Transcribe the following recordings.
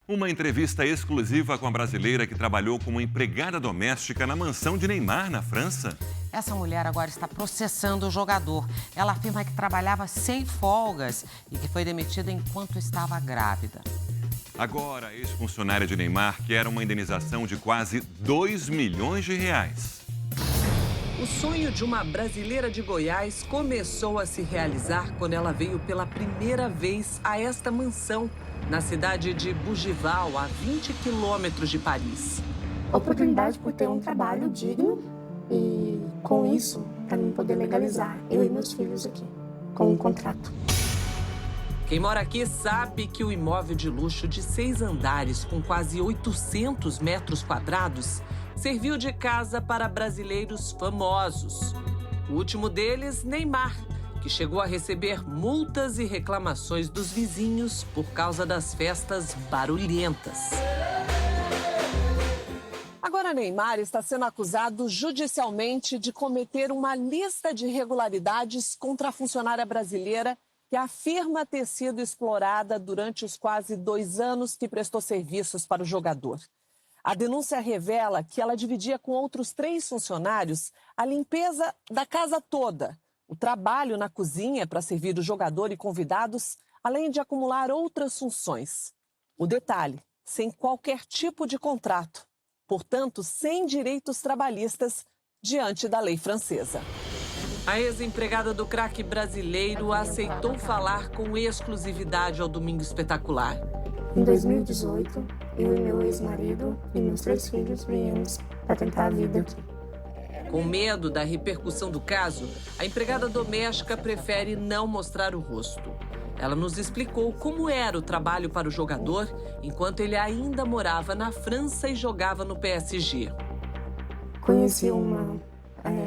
Uma entrevista exclusiva com a brasileira que trabalhou como empregada doméstica na mansão de Neymar, na França. Essa mulher agora está processando o jogador. Ela afirma que trabalhava sem folgas e que foi demitida enquanto estava grávida. Agora, a ex-funcionária de Neymar quer uma indenização de quase 2 milhões de reais. O sonho de uma brasileira de Goiás começou a se realizar quando ela veio pela primeira vez a esta mansão, na cidade de Bougival, a 20 quilômetros de Paris. Oportunidade por ter um trabalho digno e, com isso, para mim poder legalizar eu e meus filhos aqui, com um contrato. Quem mora aqui sabe que o imóvel de luxo de 6 andares, com quase 800 metros quadrados, serviu de casa para brasileiros famosos. O último deles, Neymar, que chegou a receber multas e reclamações dos vizinhos por causa das festas barulhentas. Agora, Neymar está sendo acusado judicialmente de cometer uma lista de irregularidades contra a funcionária brasileira que afirma ter sido explorada durante os quase 2 anos que prestou serviços para o jogador. A denúncia revela que ela dividia com outros 3 funcionários a limpeza da casa toda, o trabalho na cozinha para servir o jogador e convidados, além de acumular outras funções. O detalhe, sem qualquer tipo de contrato, portanto, sem direitos trabalhistas diante da lei francesa. A ex-empregada do craque brasileiro aceitou falar com exclusividade ao Domingo Espetacular. Em 2018, eu e meu ex-marido e meus 3 filhos viemos para tentar a vida aqui. Com medo da repercussão do caso, a empregada doméstica prefere não mostrar o rosto. Ela nos explicou como era o trabalho para o jogador enquanto ele ainda morava na França e jogava no PSG. Conheci uma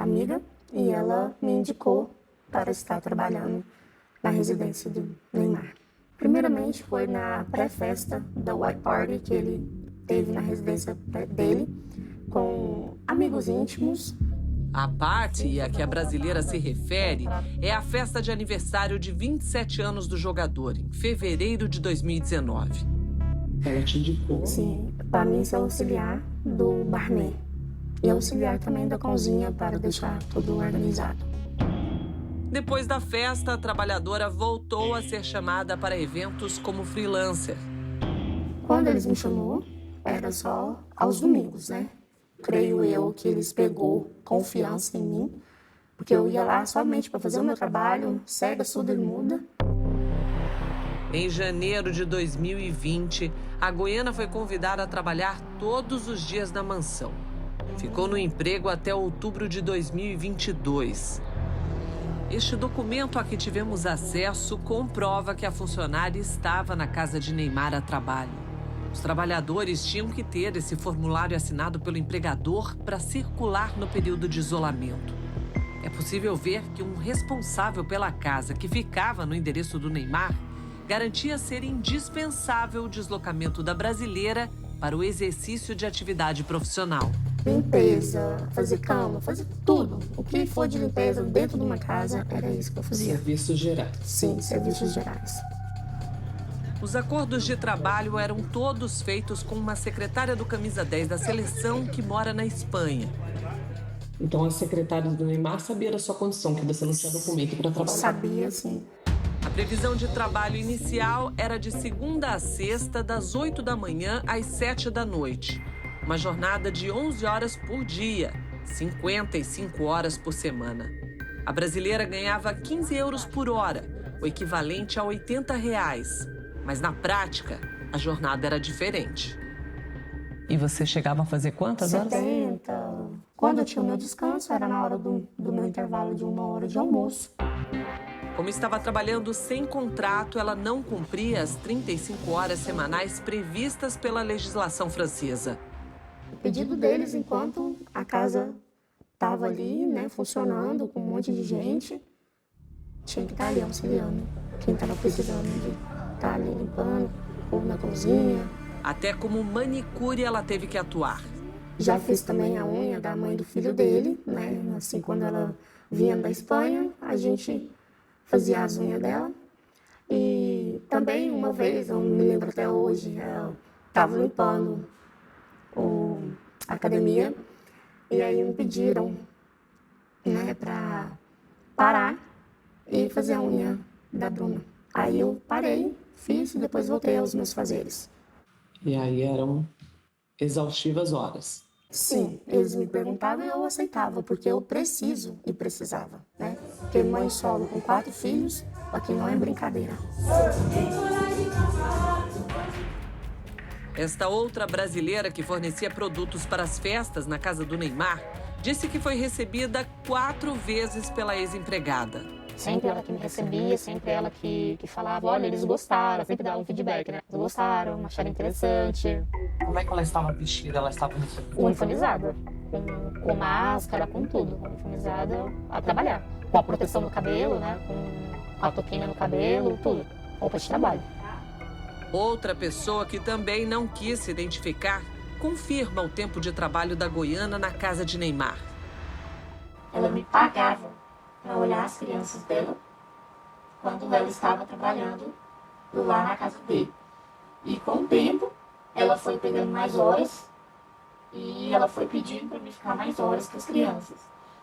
amiga e ela me indicou para estar trabalhando na residência do Neymar. Primeiramente foi na pré-festa da White Party que ele teve na residência dele, com amigos íntimos. A party a que a brasileira se refere é a festa de aniversário de 27 anos do jogador, em fevereiro de 2019. Ela te indicou? Sim, para mim ser auxiliar do barman e auxiliar também da cozinha para deixar tudo organizado. Depois da festa, a trabalhadora voltou a ser chamada para eventos como freelancer. Quando eles me chamou, era só aos domingos, né? Creio eu que eles pegou confiança em mim, porque eu ia lá somente para fazer o meu trabalho, cega, surda e muda. Em janeiro de 2020, a goiana foi convidada a trabalhar todos os dias na mansão. Ficou no emprego até outubro de 2022. Este documento a que tivemos acesso comprova que a funcionária estava na casa de Neymar a trabalho. Os trabalhadores tinham que ter esse formulário assinado pelo empregador para circular no período de isolamento. É possível ver que um responsável pela casa que ficava no endereço do Neymar garantia ser indispensável o deslocamento da brasileira para o exercício de atividade profissional. Limpeza, fazer cama, fazer tudo. O que for de limpeza dentro de uma casa, era isso que eu fazia. Serviços gerais. Sim, serviços gerais. Os acordos de trabalho eram todos feitos com uma secretária do Camisa 10 da seleção que mora na Espanha. Então a secretária do Neymar sabia da sua condição, que você não tinha documento para trabalhar? Sabia, sim. A previsão de trabalho inicial era de segunda a sexta, das 8 da manhã às 7 da noite. Uma jornada de 11 horas por dia, 55 horas por semana. A brasileira ganhava 15 euros por hora, o equivalente a R$80. Mas na prática, a jornada era diferente. E você chegava a fazer quantas horas? 70. Quando eu tinha o meu descanso, era na hora do meu intervalo de 1 hora de almoço. Como estava trabalhando sem contrato, ela não cumpria as 35 horas semanais previstas pela legislação francesa. O pedido deles, enquanto a casa estava ali, né, funcionando, com um monte de gente, tinha que estar ali auxiliando quem estava precisando de estar ali limpando, ou na cozinha. Até como manicure ela teve que atuar. Já fiz também a unha da mãe do filho dele, né? Assim, quando ela vinha da Espanha, a gente fazia as unhas dela. E também uma vez, eu me lembro até hoje, ela estava limpando a academia e aí me pediram, né, para parar e fazer a unha da Bruna. Aí eu parei, fiz e depois voltei aos meus fazeres. E aí eram exaustivas horas. Sim, eles me perguntavam e eu aceitava, porque eu preciso e precisava, né? Porque mãe solo com 4 filhos, aqui não é brincadeira. Esta outra brasileira que fornecia produtos para as festas na casa do Neymar disse que foi recebida 4 vezes pela ex-empregada. Sempre ela que me recebia, sempre ela que falava, olha, eles gostaram, sempre dava um feedback, né? Eles gostaram, acharam interessante. Como é que ela estava vestida? Ela estava Uniformizada, com máscara, com tudo, uniformizada a trabalhar. Com a proteção no cabelo, né? Com a toquinha no cabelo, tudo. Roupa de trabalho. Outra pessoa que também não quis se identificar confirma o tempo de trabalho da goiana na casa de Neymar. Ela me pagava para olhar as crianças dela quando ela estava trabalhando lá na casa dele. E com o tempo, ela foi pegando mais horas e ela foi pedindo para mim ficar mais horas com as crianças.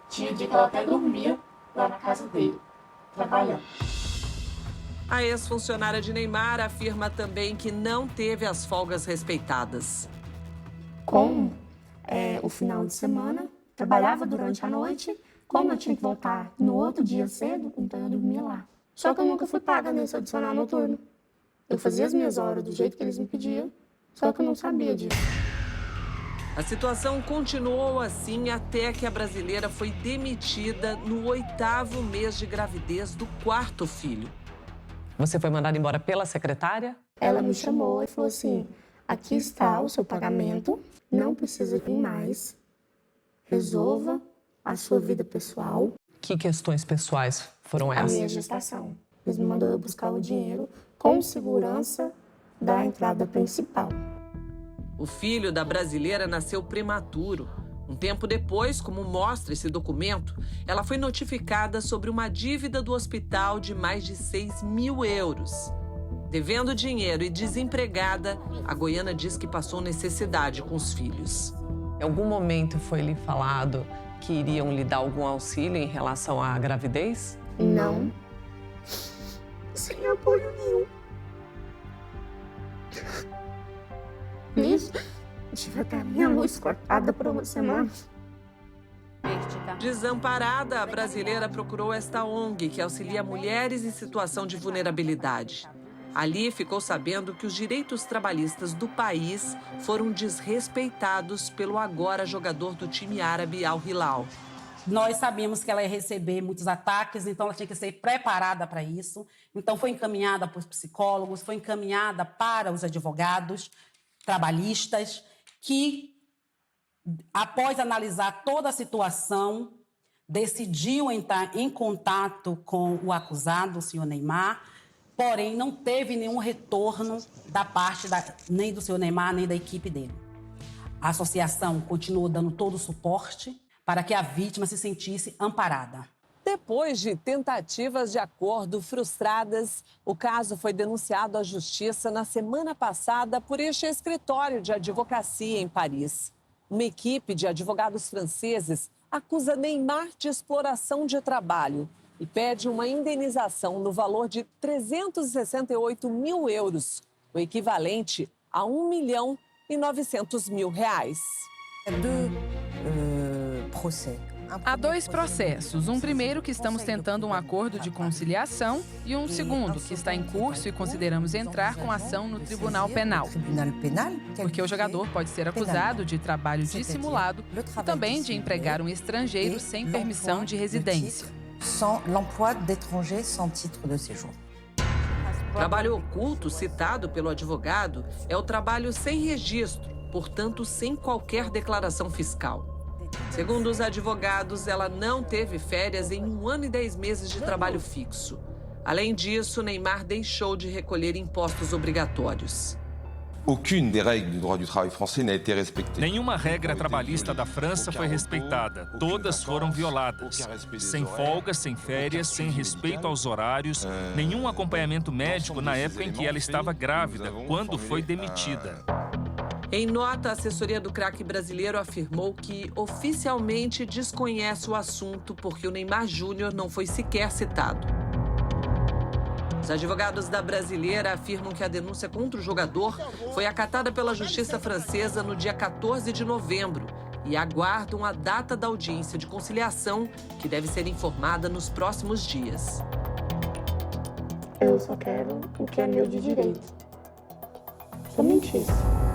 Tinha dia que ela até dormia lá na casa dele, trabalhando. A ex-funcionária de Neymar afirma também que não teve as folgas respeitadas. Com o final de semana, trabalhava durante a noite. Como eu tinha que voltar no outro dia cedo, então eu dormia lá. Só que eu nunca fui paga nesse adicional noturno. Eu fazia as minhas horas do jeito que eles me pediam, só que eu não sabia disso. A situação continuou assim até que a brasileira foi demitida no 8º mês de gravidez do 4º filho. Você foi mandada embora pela secretária? Ela me chamou e falou assim, aqui está o seu pagamento, não precisa vir mais, resolva a sua vida pessoal. Que questões pessoais foram essas? A minha gestação. Eles me mandaram buscar o dinheiro com segurança da entrada principal. O filho da brasileira nasceu prematuro. Um tempo depois, como mostra esse documento, ela foi notificada sobre uma dívida do hospital de mais de 6 mil euros. Devendo dinheiro e desempregada, a goiana diz que passou necessidade com os filhos. Em algum momento foi lhe falado que iriam lhe dar algum auxílio em relação à gravidez? Não. Sem apoio nenhum. Nisso, tive até a minha luz cortada por uma semana. Desamparada, a brasileira procurou esta ONG, que auxilia mulheres em situação de vulnerabilidade. Ali ficou sabendo que os direitos trabalhistas do país foram desrespeitados pelo agora jogador do time árabe Al Hilal. Nós sabíamos que ela ia receber muitos ataques, então ela tinha que ser preparada para isso. Então foi encaminhada para os psicólogos, foi encaminhada para os advogados trabalhistas, que, após analisar toda a situação, decidiu entrar em contato com o acusado, o senhor Neymar, porém não teve nenhum retorno da parte nem do senhor Neymar, nem da equipe dele. A associação continuou dando todo o suporte para que a vítima se sentisse amparada. Depois de tentativas de acordo frustradas, o caso foi denunciado à Justiça na semana passada por este escritório de advocacia em Paris. Uma equipe de advogados franceses acusa Neymar de exploração de trabalho e pede uma indenização no valor de 368 mil euros, o equivalente a R$1.900.000. Há 2 processos. Um primeiro que estamos tentando um acordo de conciliação e um segundo que está em curso e consideramos entrar com ação no Tribunal Penal. Porque o jogador pode ser acusado de trabalho dissimulado e também de empregar um estrangeiro sem permissão de residência. Trabalho oculto citado pelo advogado é o trabalho sem registro, portanto sem qualquer declaração fiscal. Segundo os advogados, ela não teve férias em 1 ano e 10 meses de trabalho fixo. Além disso, Neymar deixou de recolher impostos obrigatórios. Nenhuma regra trabalhista da França foi respeitada. Todas foram violadas. Sem folga, sem férias, sem respeito aos horários, nenhum acompanhamento médico na época em que ela estava grávida, quando foi demitida. Em nota, a assessoria do craque brasileiro afirmou que oficialmente desconhece o assunto porque o Neymar Júnior não foi sequer citado. Os advogados da brasileira afirmam que a denúncia contra o jogador foi acatada pela justiça francesa no dia 14 de novembro e aguardam a data da audiência de conciliação, que deve ser informada nos próximos dias. Eu só quero o que é meu de direito. Somente isso.